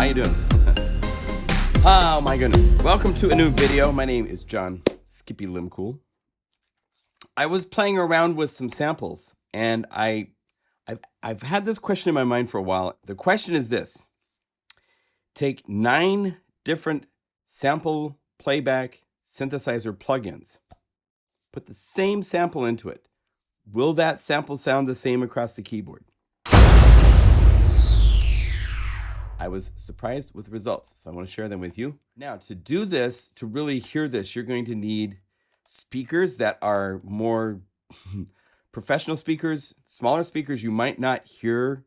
How you doing? Oh my goodness. Welcome to a new video. My name is John Skippy Limcool. I was playing around with some samples and I've had this question in my mind for a while. The question is this. Take 9 different sample playback synthesizer plugins. Put the same sample into it. Will that sample sound the same across the keyboard? I was surprised with the results, so I want to share them with you. Now, to do this, to really hear this, you're going to need speakers that are more professional speakers. Smaller speakers, you might not hear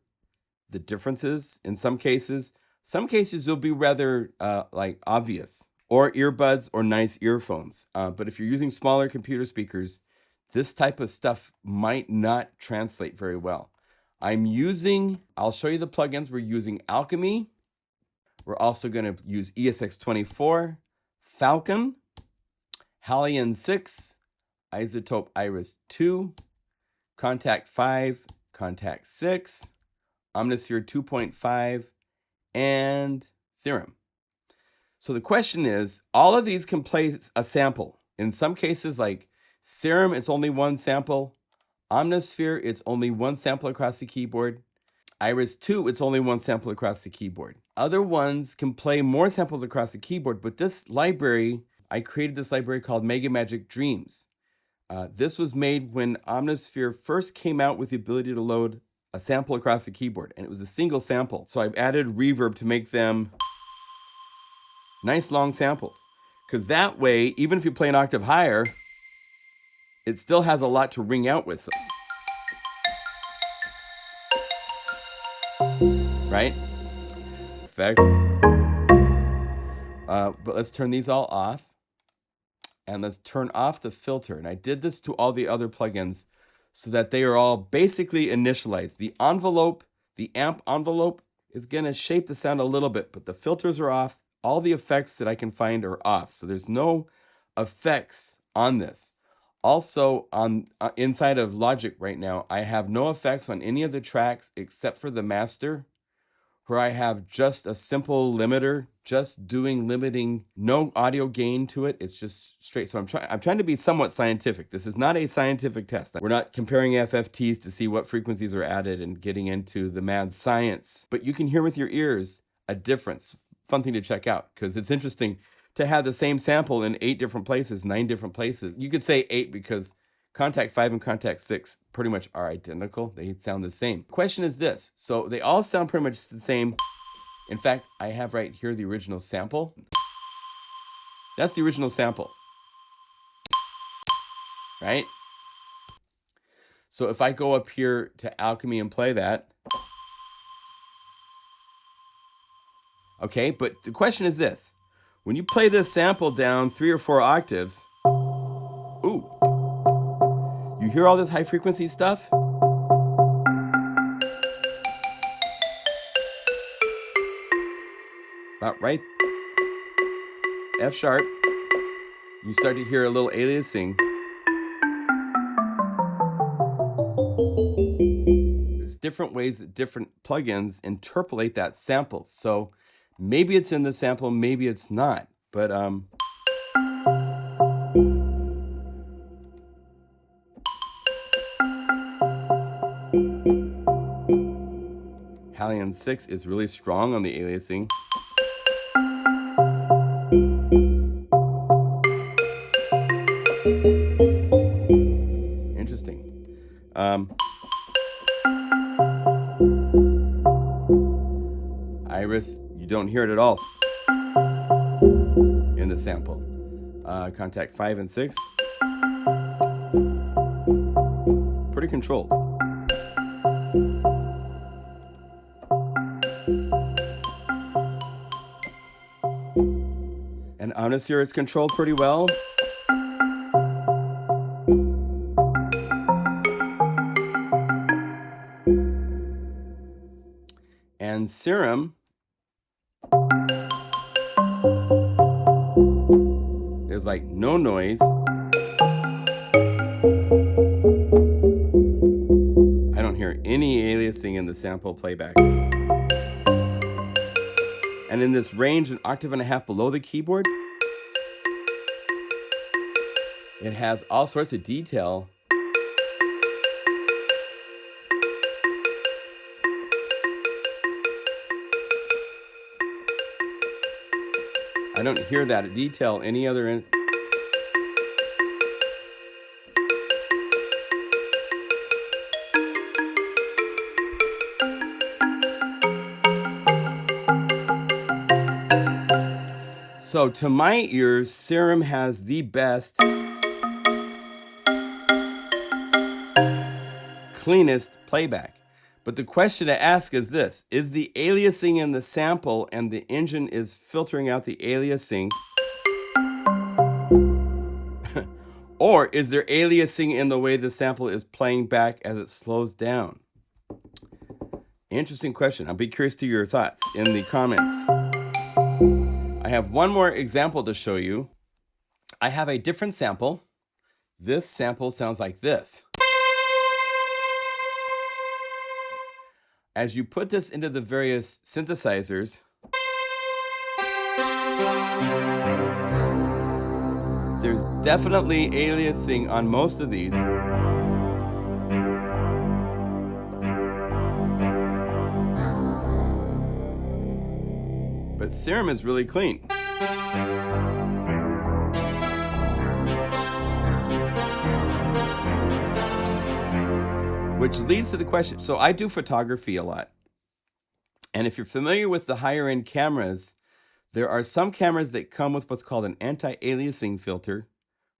the differences in some cases. Some cases will be rather like obvious, or earbuds or nice earphones. But if you're using smaller computer speakers, this type of stuff might not translate very well. I'll show you the plugins. We're using Alchemy. We're also going to use ESX24, Falcon, Halion 6, Izotope Iris 2, Kontakt 5, Kontakt 6, Omnisphere 2.5, and Serum. So the question is, all of these can play a sample. In some cases, like Serum, it's only one sample. Omnisphere, it's only one sample across the keyboard. Iris 2, it's only one sample across the keyboard. Other ones can play more samples across the keyboard, but this library, I created this library called MegaMagic Dreams. This was made when Omnisphere first came out with the ability to load a sample across the keyboard, and it was a single sample. So I've added reverb to make them nice long samples. Because that way, even if you play an octave higher, it still has a lot to ring out with. Right? Effects. But let's turn these all off. And let's turn off the filter. And I did this to all the other plugins so that they are all basically initialized. The envelope, the amp envelope, is going to shape the sound a little bit, but the filters are off. All the effects that I can find are off. So there's no effects on this. Also, on inside of Logic right now, I have no effects on any of the tracks except for the master, where I have just a simple limiter, just doing limiting, no audio gain to it. It's just straight. So I'm trying to be somewhat scientific. This is not a scientific test. We're not comparing FFTs to see what frequencies are added and getting into the mad science. But you can hear with your ears a difference. Fun thing to check out, because it's interesting to have the same sample in 8 different places, 9 different places. You could say 8 because Kontakt 5 and Kontakt 6 pretty much are identical. They sound the same. Question is this. So they all sound pretty much the same. In fact, I have right here the original sample. That's the original sample. Right? So if I go up here to Alchemy and play that. Okay, but the question is this. When you play this sample down 3 or 4 octaves, ooh, you hear all this high frequency stuff? About right. F sharp. You start to hear a little aliasing. There's different ways that different plugins interpolate that sample. So maybe it's in the sample, maybe it's not. But Halion 6 is really strong on the aliasing. Interesting. Iris, you don't hear it at all in the sample. Kontakt 5 and 6. Pretty controlled. And Omnisphere is controlled pretty well. And Serum is like no noise. I don't hear any aliasing in the sample playback. And in this range, an octave and a half below the keyboard, it has all sorts of detail. I don't hear that detail any other. So to my ears, Serum has the best, cleanest playback. But the question to ask is this: is the aliasing in the sample and the engine is filtering out the aliasing? Or is there aliasing in the way the sample is playing back as it slows down? Interesting question. I'll be curious to your thoughts in the comments. I have one more example to show you. I have a different sample. This sample sounds like this. As you put this into the various synthesizers, there's definitely aliasing on most of these. But Serum is really clean. Which leads to the question, so I do photography a lot. And if you're familiar with the higher end cameras, there are some cameras that come with what's called an anti-aliasing filter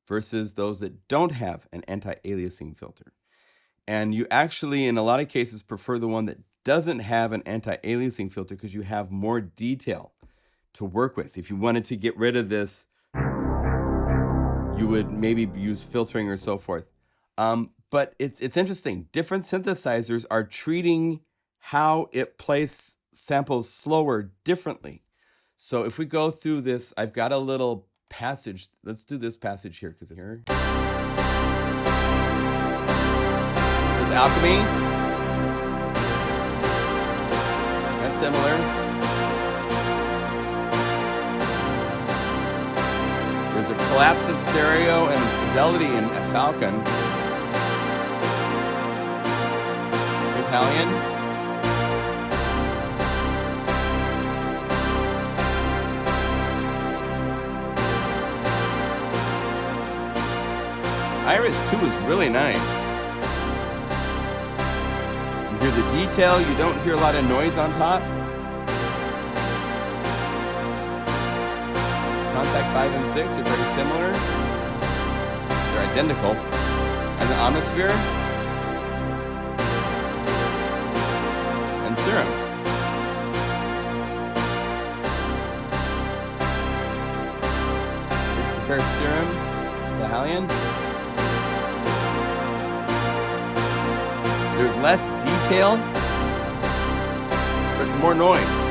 versus those that don't have an anti-aliasing filter. And you actually, in a lot of cases, prefer the one that doesn't have an anti-aliasing filter because you have more detail to work with. If you wanted to get rid of this, you would maybe use filtering or so forth. But it's interesting. Different synthesizers are treating how it plays samples slower differently. So if we go through this, I've got a little passage. Let's do this passage here because here. There's Alchemy. That's similar. There's a collapse of stereo and fidelity in Falcon. Here's Halion. Iris 2 is really nice. You hear the detail, you don't hear a lot of noise on top. Kontakt 5 and 6 are very similar. They're identical. And the Omnisphere and Serum. Compare Serum to Halion. There's less detail, but more noise.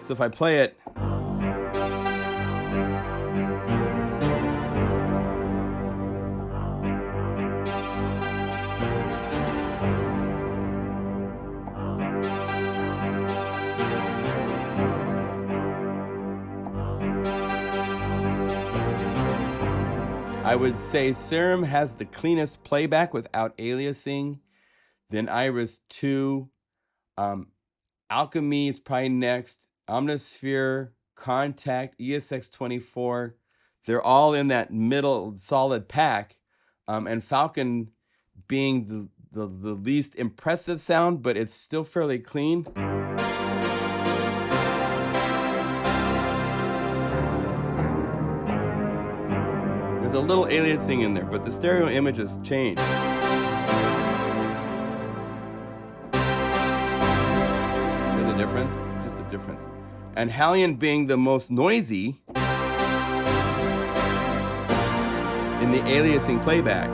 So if I play it, I would say Serum has the cleanest playback without aliasing. Then Iris 2. Alchemy is probably next. Omnisphere, Kontakt, ESX24. They're all in that middle solid pack. And Falcon being the least impressive sound, but it's still fairly clean. There's a little aliasing in there, but the stereo image has changed. Hear the difference? Just the difference. And Halion being the most noisy in the aliasing playback.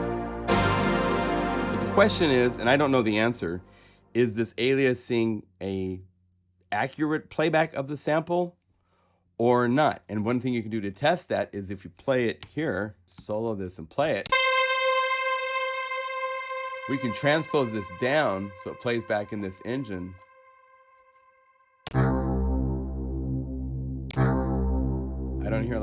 But the question is, and I don't know the answer, is this aliasing a accurate playback of the sample or not? And one thing you can do to test that is if you play it here, solo this and play it. We can transpose this down so it plays back in this engine. I don't hear a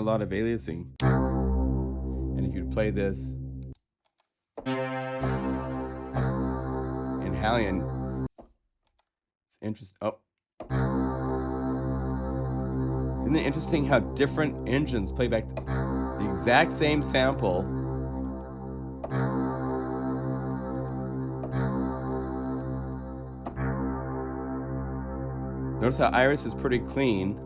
lot of aliasing. And if you play this in Halion, it's interesting. Oh. Isn't it interesting how different engines play back the exact same sample? Notice how Iris is pretty clean.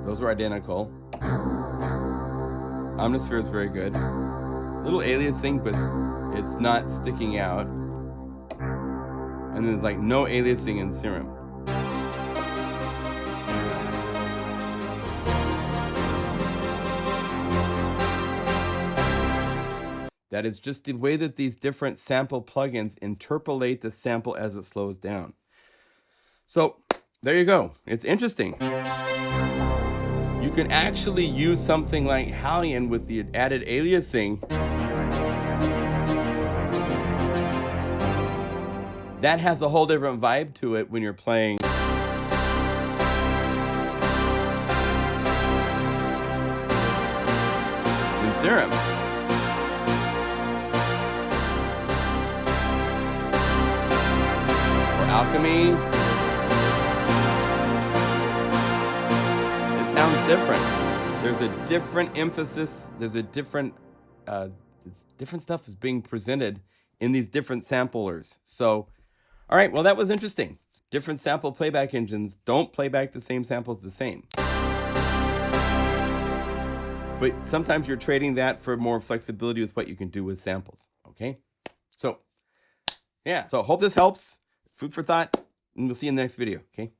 Those are identical. Omnisphere is very good. Little aliasing, but it's not sticking out. And then there's like no aliasing in Serum. That is just the way that these different sample plugins interpolate the sample as it slows down. So there you go. It's interesting. You can actually use something like Halion with the added aliasing. That has a whole different vibe to it when you're playing in Serum. Alchemy. It sounds different. There's a different emphasis. There's a different stuff is being presented in these different samplers. So, all right, well, that was interesting. Different sample playback engines don't play back the same samples the same. But sometimes you're trading that for more flexibility with what you can do with samples, okay? So, yeah, so hope this helps. Food for thought, and we'll see you in the next video, okay?